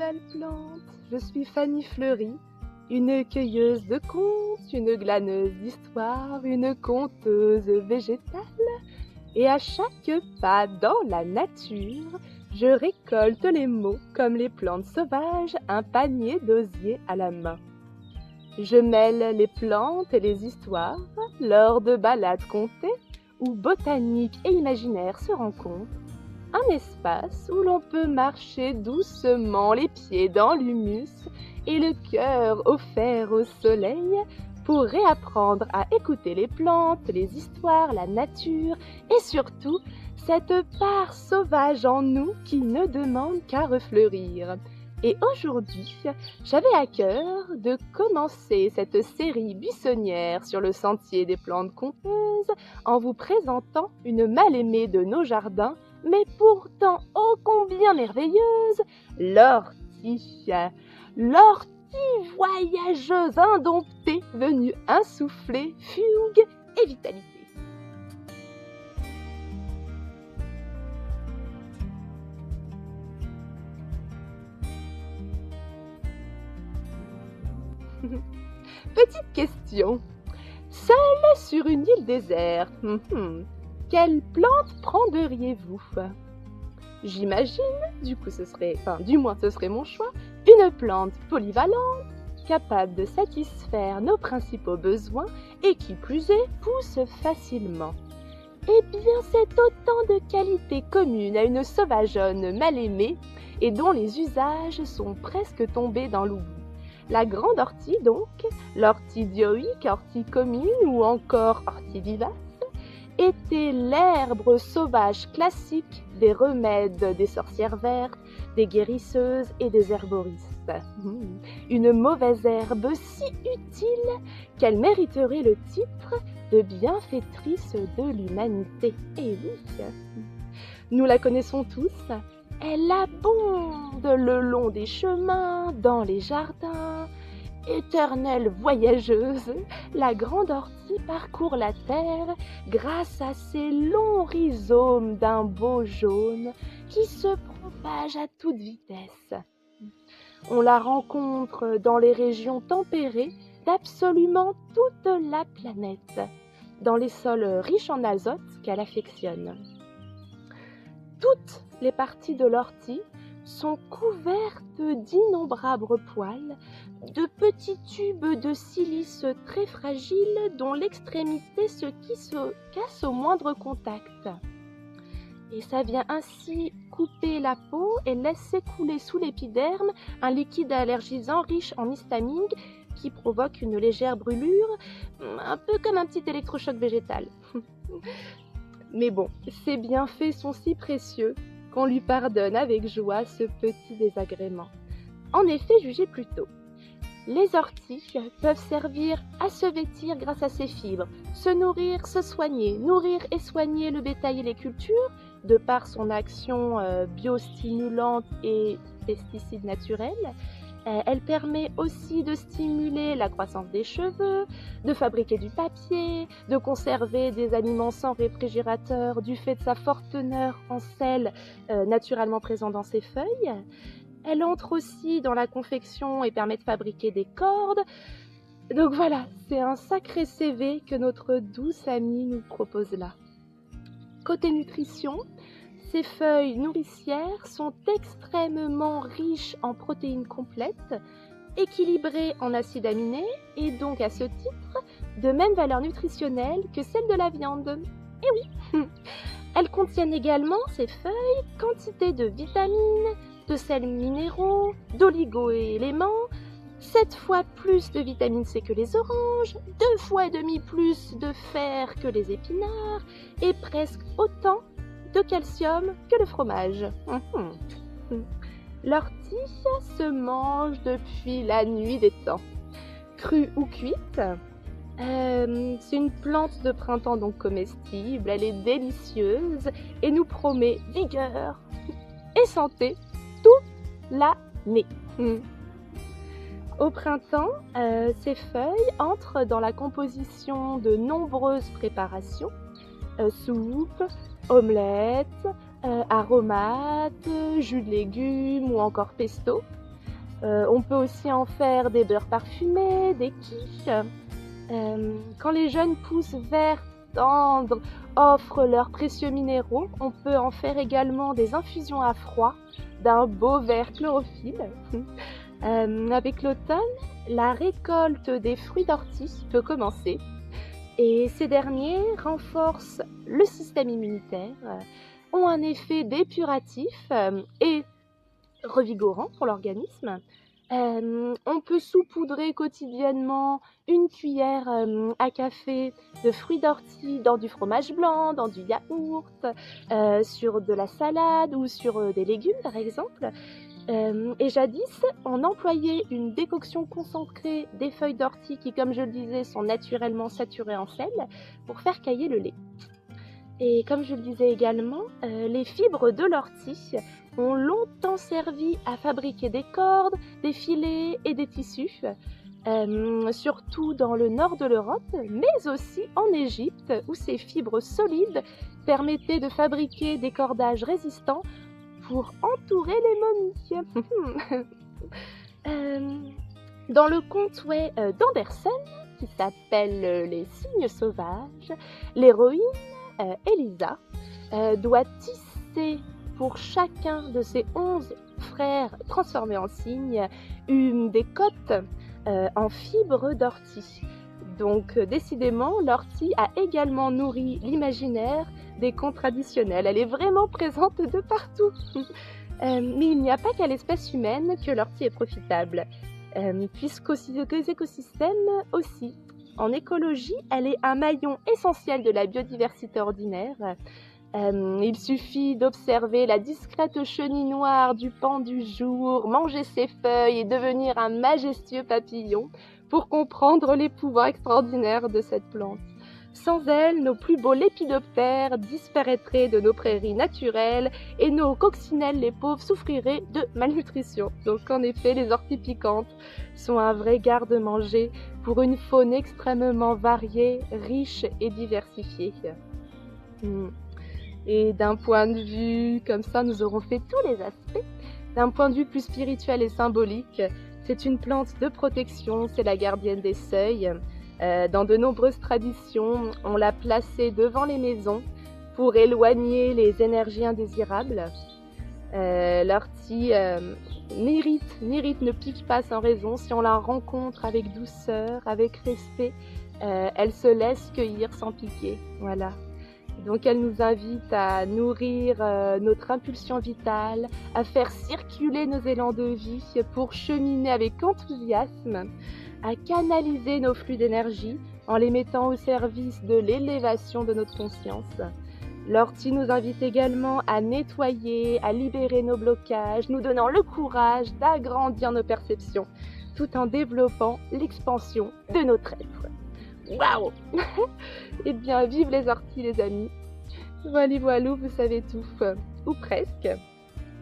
belle plante, je suis Fanny Fleury, une cueilleuse de contes, une glaneuse d'histoire, une conteuse végétale. Et à chaque pas dans la nature, je récolte les mots comme les plantes sauvages, un panier d'osier à la main. Je mêle les plantes et les histoires lors de balades contées où botanique et imaginaire se rencontrent. Un espace où l'on peut marcher doucement les pieds dans l'humus et le cœur offert au soleil pour réapprendre à écouter les plantes, les histoires, la nature et surtout cette part sauvage en nous qui ne demande qu'à refleurir. Et aujourd'hui, j'avais à cœur de commencer cette série buissonnière sur le sentier des plantes conteuses en vous présentant une mal-aimée de nos jardins, mais pourtant ô combien merveilleuse, l'ortie. L'ortie voyageuse indomptée, venue insuffler fugue et vitalité. Petite question. Seule sur une île déserte, quelle plante prendriez-vous? J'imagine, ce serait mon choix, une plante polyvalente, capable de satisfaire nos principaux besoins et qui plus est, pousse facilement. Eh bien, c'est autant de qualités communes à une sauvageonne mal aimée et dont les usages sont presque tombés dans l'oubli. La grande ortie donc, l'ortie dioïque, ortie commune ou encore ortie vivace, était l'herbe sauvage classique des remèdes des sorcières vertes, des guérisseuses et des herboristes. Une mauvaise herbe si utile qu'elle mériterait le titre de bienfaitrice de l'humanité. Et oui, nous la connaissons tous. Elle abonde le long des chemins, dans les jardins. Éternelle voyageuse, la grande ortie parcourt la terre grâce à ses longs rhizomes d'un beau jaune qui se propagent à toute vitesse. On la rencontre dans les régions tempérées d'absolument toute la planète, dans les sols riches en azote qu'elle affectionne. Toutes les parties de l'ortie sont couvertes d'innombrables poils, de petits tubes de silice très fragiles dont l'extrémité se casse au moindre contact. Et ça vient ainsi couper la peau et laisse s'écouler sous l'épiderme un liquide allergisant riche en histamine qui provoque une légère brûlure, un peu comme un petit électrochoc végétal. Mais bon, ces bienfaits sont si précieux qu'on lui pardonne avec joie ce petit désagrément. En effet, jugez plutôt. Les orties peuvent servir à se vêtir grâce à ses fibres, se nourrir, se soigner, nourrir et soigner le bétail et les cultures, de par son action biostimulante et pesticide naturel. Elle permet aussi de stimuler la croissance des cheveux, de fabriquer du papier, de conserver des aliments sans réfrigérateur du fait de sa forte teneur en sel naturellement présent dans ses feuilles. Elle entre aussi dans la confection et permet de fabriquer des cordes. Donc voilà, c'est un sacré CV que notre douce amie nous propose là. Côté nutrition, ces feuilles nourricières sont extrêmement riches en protéines complètes, équilibrées en acides aminés et donc à ce titre de même valeur nutritionnelle que celle de la viande. Et oui, elles contiennent également, ces feuilles, quantité de vitamines, de sels minéraux, d'oligo-éléments, 7 fois plus de vitamine C que les oranges, 2 fois et demi plus de fer que les épinards et presque autant de calcium que le fromage. L'ortie se mange depuis la nuit des temps. Crue ou cuite, c'est une plante de printemps donc comestible, elle est délicieuse et nous promet vigueur et santé toute l'année. Au printemps, ces feuilles entrent dans la composition de nombreuses préparations, soupes, omelettes, aromates, jus de légumes ou encore pesto. On peut aussi en faire des beurres parfumés, des quiches. Quand les jeunes pousses vertes tendres offrent leurs précieux minéraux, on peut en faire également des infusions à froid d'un beau vert chlorophylle. Avec l'automne, la récolte des fruits d'ortie peut commencer et ces derniers renforcent le système immunitaire, ont un effet dépuratif et revigorant pour l'organisme. On peut saupoudrer quotidiennement une cuillère à café de fruits d'ortie dans du fromage blanc, dans du yaourt, sur de la salade ou sur des légumes par exemple. Et jadis, on employait une décoction concentrée des feuilles d'ortie qui, comme je le disais, sont naturellement saturées en sel pour faire cailler le lait. Et comme je le disais également, les fibres de l'ortie ont longtemps servi à fabriquer des cordes, des filets et des tissus, surtout dans le nord de l'Europe, mais aussi en Égypte, où ces fibres solides permettaient de fabriquer des cordages résistants pour entourer les momies. Dans le conte d'Andersen, qui s'appelle Les Cygnes sauvages, l'héroïne Elisa doit tisser pour chacun de ses 11 frères transformés en cygnes des cottes en fibres d'ortie. Donc décidément, l'ortie a également nourri l'imaginaire des contes traditionnels. Elle est vraiment présente de partout. Mais il n'y a pas qu'à l'espèce humaine que l'ortie est profitable, puisqu'aux écosystèmes aussi. En écologie, elle est un maillon essentiel de la biodiversité ordinaire. Il suffit d'observer la discrète chenille noire du pan du jour, manger ses feuilles et devenir un majestueux papillon pour comprendre les pouvoirs extraordinaires de cette plante. Sans elle, nos plus beaux lépidoptères disparaîtraient de nos prairies naturelles et nos coccinelles, les pauvres, souffriraient de malnutrition. Donc en effet, les orties piquantes sont un vrai garde-manger pour une faune extrêmement variée, riche et diversifiée. Et d'un point de vue, comme ça nous aurons fait tous les aspects, d'un point de vue plus spirituel et symbolique, c'est une plante de protection, c'est la gardienne des seuils. Dans de nombreuses traditions, on l'a placée devant les maisons pour éloigner les énergies indésirables. L'ortie n'irrite, ne pique pas sans raison. Si on la rencontre avec douceur, avec respect, elle se laisse cueillir sans piquer. Voilà. Donc elle nous invite à nourrir notre impulsion vitale, à faire circuler nos élans de vie pour cheminer avec enthousiasme, à canaliser nos flux d'énergie en les mettant au service de l'élévation de notre conscience. L'ortie nous invite également à nettoyer, à libérer nos blocages, nous donnant le courage d'agrandir nos perceptions, tout en développant l'expansion de notre être. Waouh! Eh bien, vive les orties, les amis! Voilà, vous savez tout, ou presque.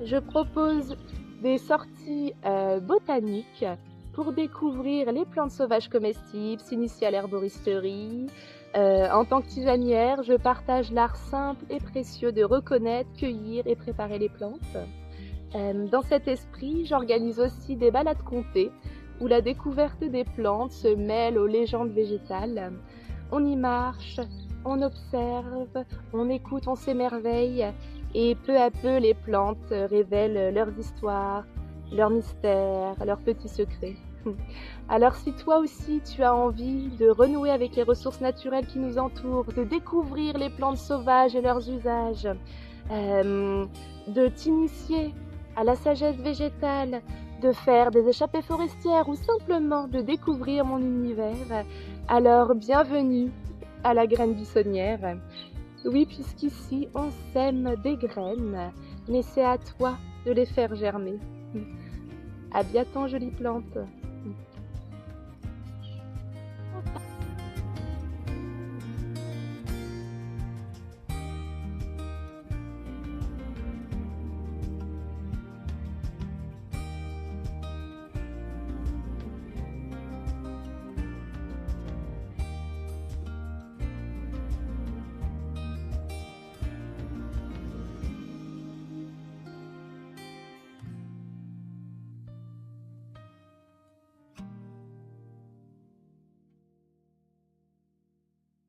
Je propose des sorties botaniques pour découvrir les plantes sauvages comestibles, s'initier à l'herboristerie. En tant que tisanière, je partage l'art simple et précieux de reconnaître, cueillir et préparer les plantes. Dans cet esprit, j'organise aussi des balades comptées où la découverte des plantes se mêle aux légendes végétales. On y marche, on observe, on écoute, on s'émerveille et peu à peu les plantes révèlent leurs histoires, leurs mystères, leurs petits secrets. Alors si toi aussi tu as envie de renouer avec les ressources naturelles qui nous entourent, de découvrir les plantes sauvages et leurs usages, de t'initier à la sagesse végétale, de faire des échappées forestières ou simplement de découvrir mon univers, alors bienvenue à la graine buissonnière. Oui, puisqu'ici on sème des graines, mais c'est à toi de les faire germer. À bientôt, jolie plante.